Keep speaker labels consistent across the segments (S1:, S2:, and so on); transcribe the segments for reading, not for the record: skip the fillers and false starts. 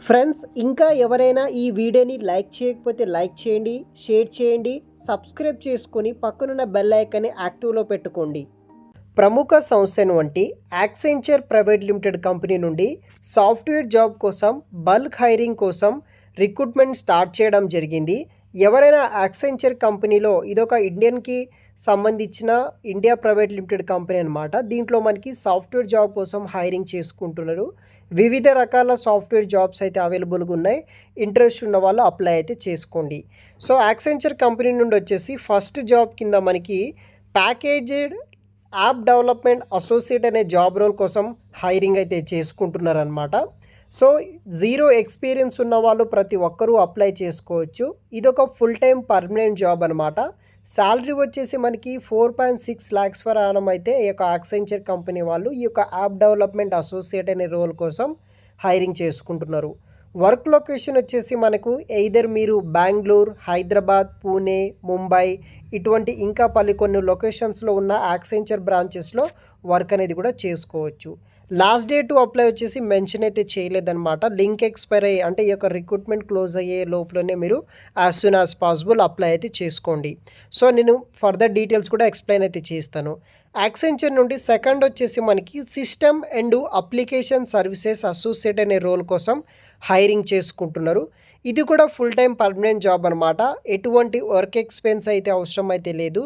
S1: Friends ఇంకా ఎవరైనా ఈ వీడియోని లైక్ చేయకపోతే లైక్ చేయండి, షేర్ చేయండి, సబ్స్క్రైబ్ చేసుకొని పక్కనున్న బెల్ ఐకాన్ని యాక్టివ్లో పెట్టుకోండి. ప్రముఖ సంస్థను వంటి యాక్సెంచర్ ప్రైవేట్ లిమిటెడ్ కంపెనీ నుండి సాఫ్ట్వేర్ జాబ్ కోసం బల్క్ హైరింగ్ కోసం రిక్రూట్మెంట్ స్టార్ట్ చేయడం జరిగింది. ఎవరైనా యాక్సెంచర్ కంపెనీలో ఇదొక ఇండియన్కి సంబంధించిన ఇండియా ప్రైవేట్ లిమిటెడ్ కంపెనీ అనమాట. దీంట్లో మనకి సాఫ్ట్వేర్ జాబ్ కోసం హైరింగ్ చేసుకుంటున్నారు. వివిధ రకాల సాఫ్ట్వేర్ జాబ్స్ అయితే అవైలబుల్గా ఉన్నాయి. ఇంట్రెస్ట్ ఉన్న వాళ్ళు అప్లై అయితే చేసుకోండి. సో యాక్సెంచర్ కంపెనీ నుండి వచ్చేసి ఫస్ట్ జాబ్ కింద మనకి ప్యాకేజ్డ్ యాప్ డెవలప్మెంట్ అసోసియేట్ అనే జాబ్ రోల్ కోసం హైరింగ్ అయితే చేసుకుంటున్నారనమాట. సో జీరో ఎక్స్పీరియన్స్ ఉన్న వాళ్ళు ప్రతి ఒక్కరూ అప్లై చేసుకోవచ్చు. ఇదొక ఫుల్ టైం పర్మనెంట్ జాబ్ అనమాట. శాలరీ వచ్చేసి మనకి 4.6 lakhs ఫర్ యానం అయితే ఈ యొక్క యాక్సెంచర్ కంపెనీ వాళ్ళు ఈ యొక్క యాప్ డెవలప్మెంట్ అసోసియేట్ అనే రోల్ కోసం హైరింగ్ చేసుకుంటున్నారు. వర్క్ లొకేషన్ వచ్చేసి మనకు ఎయిదర్ మీరు బెంగళూరు, హైదరాబాద్, పూణే, ముంబై ఇటువంటి ఇంకా కొన్ని లొకేషన్స్లో ఉన్న యాక్సెంచర్ బ్రాంచెస్లో వర్క్ అనేది కూడా చేసుకోవచ్చు. లాస్ట్ డే టు అప్లై వచ్చేసి మెన్షన్ అయితే చేయలేదన్నమాట. లింక్ ఎక్స్పైర్ అయ్యి అంటే ఈ యొక్క రిక్రూట్మెంట్ క్లోజ్ అయ్యే లోపలనే మీరు as soon as possible apply అయితే చేసుకోండి. సో నేను ఫర్దర్ డీటెయిల్స్ కూడా ఎక్స్ప్లెయిన్ అయితే చేస్తాను. యాక్సెంచర్ నుండి సెకండ్ వచ్చేసి మనకి system and application services associate అనే రోల్ కోసం హైరింగ్ చేసుకుంటున్నారు. ఇది కూడా ఫుల్ టైం పర్మనెంట్ జాబ్ అనమాట. ఎటువంటి వర్క్ ఎక్స్పెన్స్ అయితే అవసరం అయితే లేదు.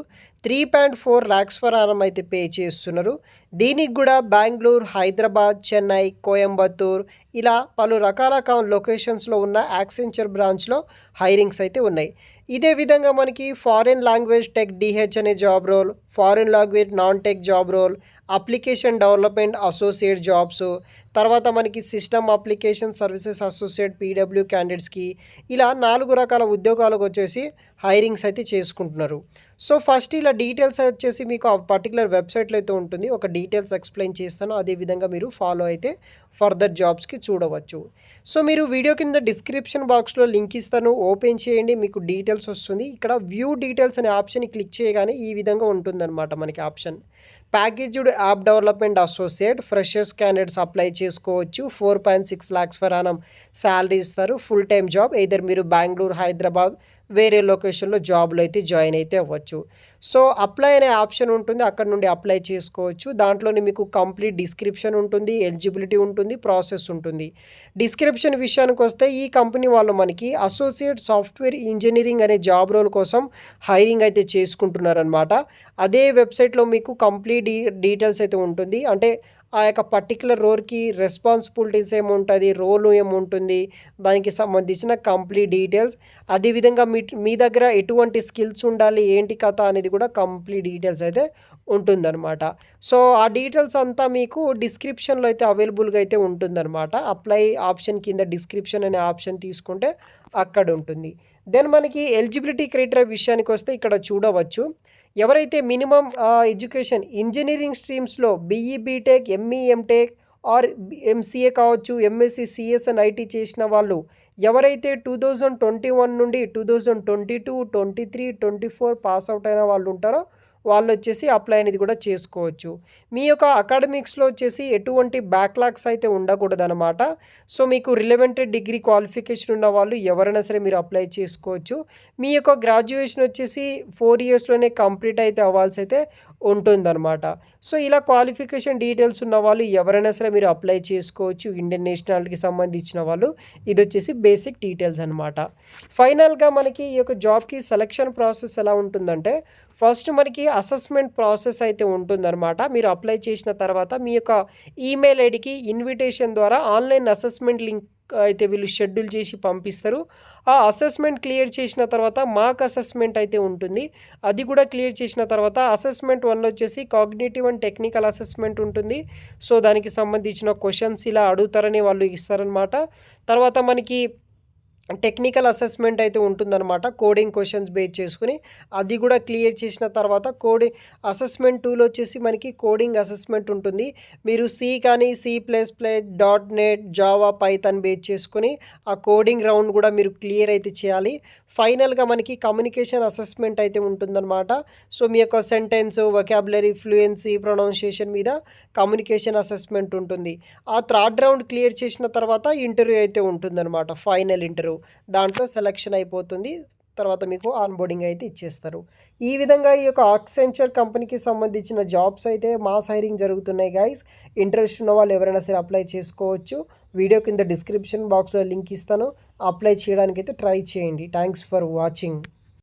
S1: 3.4 lakhs ఫర్ యానం అయితే పే చేస్తున్నారు. దీనికి కూడా బెంగళూరు, హైదరాబాద్, చెన్నై, కోయంబత్తూర్ ఇలా పలు రకాల లొకేషన్స్లో ఉన్న యాక్సెంచర్ బ్రాంచ్లో హైరింగ్స్ అయితే ఉన్నాయి. ఇదే విధంగా మనకి ఫారిన్ లాంగ్వేజ్ టెక్ డిహెచ్ అనే job role, foreign language non tech job role, application development associate jobs, తర్వాత మనకి system application services associate PW క్యాండిడేట్స్కి ఇలా 4 రకాల ఉద్యోగాలకు వచ్చేసి హైరింగ్స్ అయితే చేసుకుంటున్నారు. సో ఫస్ట్ ఇలా డీటెయిల్స్ వచ్చేసి మీకు ఆ పర్టికులర్ వెబ్సైట్లో అయితే ఉంటుంది. ఒక డీటెయిల్స్ ఎక్స్ప్లెయిన్ చేస్తాను. అదేవిధంగా మీరు ఫాలో అయితే ఫర్దర్ జాబ్స్కి చూడవచ్చు. సో మీరు వీడియో కింద డిస్క్రిప్షన్ బాక్స్లో లింక్ ఇస్తాను, ఓపెన్ చేయండి, మీకు డీటెయిల్స్ వస్తుంది. ఇక్కడ వ్యూ డీటెయిల్స్ అనే ఆప్షన్ క్లిక్ చేయగానే ఈ విధంగా ఉంటుందన్నమాట మనకి option. Packaged app development associate freshers candidates apply చేసుకోవచ్చు. 4.6 lakhs ఫర్ యానం శాలరీ ఇస్తారు. Full time job. ఎయిదర్ మీరు బెంగళూరు, హైదరాబాద్ వేరే లొకేషన్లో జాబ్లో అయితే జాయిన్ అయితే అవ్వచ్చు. సో అప్లై అనే ఆప్షన్ ఉంటుంది, అక్కడ నుండి అప్లై చేసుకోవచ్చు. దాంట్లోనే మీకు కంప్లీట్ డిస్క్రిప్షన్ ఉంటుంది, ఎలిజిబిలిటీ ఉంటుంది, ప్రాసెస్ ఉంటుంది. డిస్క్రిప్షన్ విషయానికి వస్తే ఈ కంపెనీ వాళ్ళు మనకి అసోసియేట్ సాఫ్ట్వేర్ ఇంజనీరింగ్ అనే జాబ్ రోల్ కోసం హైరింగ్ అయితే చేసుకుంటున్నారనమాట. అదే వెబ్సైట్లో మీకు కంప్లీట్ డీటెయిల్స్ అయితే ఉంటుంది. అంటే ఆ యొక్క పర్టికులర్ రోల్కి రెస్పాన్సిబిలిటీస్ ఏముంటుంది, రోల్ ఏముంటుంది, దానికి సంబంధించిన కంప్లీట్ డీటెయిల్స్, అదేవిధంగా మీ దగ్గర ఎటువంటి స్కిల్స్ ఉండాలి, ఏంటి కథ అనేది కూడా కంప్లీట్ డీటెయిల్స్ అయితే ఉంటుందన్నమాట. సో ఆ డీటెయిల్స్ అంతా మీకు డిస్క్రిప్షన్లో అయితే అవైలబుల్గా అయితే ఉంటుందన్నమాట. అప్లై ఆప్షన్ కింద డిస్క్రిప్షన్ అనే ఆప్షన్ తీసుకుంటే అక్కడ ఉంటుంది. దెన్ మనకి ఎలిజిబిలిటీ క్రైటీరియా విషయానికి వస్తే ఇక్కడ చూడవచ్చు. ఎవరైతే మినిమం ఎడ్యుకేషన్ ఇంజనీరింగ్ స్ట్రీమ్స్లో BE, BTech, ME, MTech or MCA కావచ్చు, ఎంఎస్సి, సిఎస్ అండ్ ఐటీ చేసిన వాళ్ళు, ఎవరైతే 2021 నుండి 2022, 23, 24 పాస్ అవుట్ అయిన వాళ్ళు ఉంటారో వాళ్ళు వచ్చేసి అప్లై అనేది కూడా చేసుకోవచ్చు. మీ యొక్క అకాడమిక్స్లో వచ్చేసి ఎటువంటి బ్యాక్లాగ్స్ అయితే ఉండకూడదు అనమాట. సో మీకు రిలవెంట్ డిగ్రీ క్వాలిఫికేషన్ ఉన్న వాళ్ళు ఎవరైనా సరే మీరు అప్లై చేసుకోవచ్చు. మీ యొక్క గ్రాడ్యుయేషన్ వచ్చేసి 4 yearsలోనే కంప్లీట్ అయితే అవ్వాల్సి అయితే ఉంటుందన్నమాట. సో ఇలా క్వాలిఫికేషన్ డీటెయిల్స్ ఉన్న వాళ్ళు ఎవరైనా సరే మీరు అప్లై చేసుకోవచ్చు. ఇండియన్ నేషనాలిటీకి సంబంధించిన వాళ్ళు. ఇది వచ్చేసి బేసిక్ డీటెయిల్స్ అనమాట. ఫైనల్గా మనకి ఈ యొక్క జాబ్కి సెలక్షన్ ప్రాసెస్ ఎలా ఉంటుందంటే ఫస్ట్ మనకి అసెస్మెంట్ ప్రాసెస్ అయితే ఉంటుందన్నమాట. మీరు అప్లై చేసిన తర్వాత మీ యొక్క ఈమెయిల్ ఐడికి ఇన్విటేషన్ ద్వారా ఆన్లైన్ అసెస్మెంట్ లింక్ అయితే వీళ్ళు షెడ్యూల్ చేసి పంపిస్తారు. ఆ అసెస్మెంట్ క్లియర్ చేసిన తర్వాత మాక్ అసెస్మెంట్ అయితే ఉంటుంది. అది కూడా క్లియర్ చేసిన తర్వాత అసెస్మెంట్ 1 వచ్చేసి కాగ్నిటివ్ అండ్ టెక్నికల్ అసెస్మెంట్ ఉంటుంది. సో దానికి సంబంధించిన క్వశ్చన్స్ ఇలా అడుగుతారని వాళ్ళు ఇస్తారనమాట. తర్వాత మనకి టెక్నికల్ అసెస్మెంట్ అయితే ఉంటుందన్నమాట. కోడింగ్ క్వెషన్స్ బేస్ చేసుకొని అది కూడా క్లియర్ చేసిన తర్వాత అసెస్మెంట్ 2లో వచ్చేసి మనకి కోడింగ్ అసెస్మెంట్ ఉంటుంది. మీరు సి కానీ C++, .NET, Java, Python base చేసుకొని ఆ కోడింగ్ రౌండ్ కూడా మీరు క్లియర్ అయితే చేయాలి. ఫైనల్గా మనకి కమ్యూనికేషన్ అసెస్మెంట్ అయితే ఉంటుందన్నమాట. సో మీ యొక్క సెంటెన్స్, వొకాబులరీ, ఫ్లూయెన్సీ, ప్రొనౌన్సియేషన్ మీద కమ్యూనికేషన్ అసెస్మెంట్ ఉంటుంది. ఆ థర్డ్ రౌండ్ క్లియర్ చేసిన తర్వాత ఇంటర్వ్యూ అయితే ఉంటుందన్నమాట. ఫైనల్ ఇంటర్వ్యూ దాంట్లో సెలక్షన్ అయిపోతుంది. తర్వాత మీకు ఆన్బోర్డింగ్ అయితే ఇచ్చేస్తారు. ఈ విధంగా ఈ యొక్క యాక్సెంచర్ కంపెనీకి సంబంధించిన జాబ్స్ అయితే మాస్ హైరింగ్ జరుగుతున్నాయి గైస్. ఇంట్రెస్ట్ ఉన్న వాళ్ళు ఎవరైనా సరే అప్లై చేసుకోవచ్చు. వీడియో కింద డిస్క్రిప్షన్ బాక్స్లో లింక్ ఇస్తాను. అప్లై చేయడానికి అయితే ట్రై చేయండి. Thanks for watching.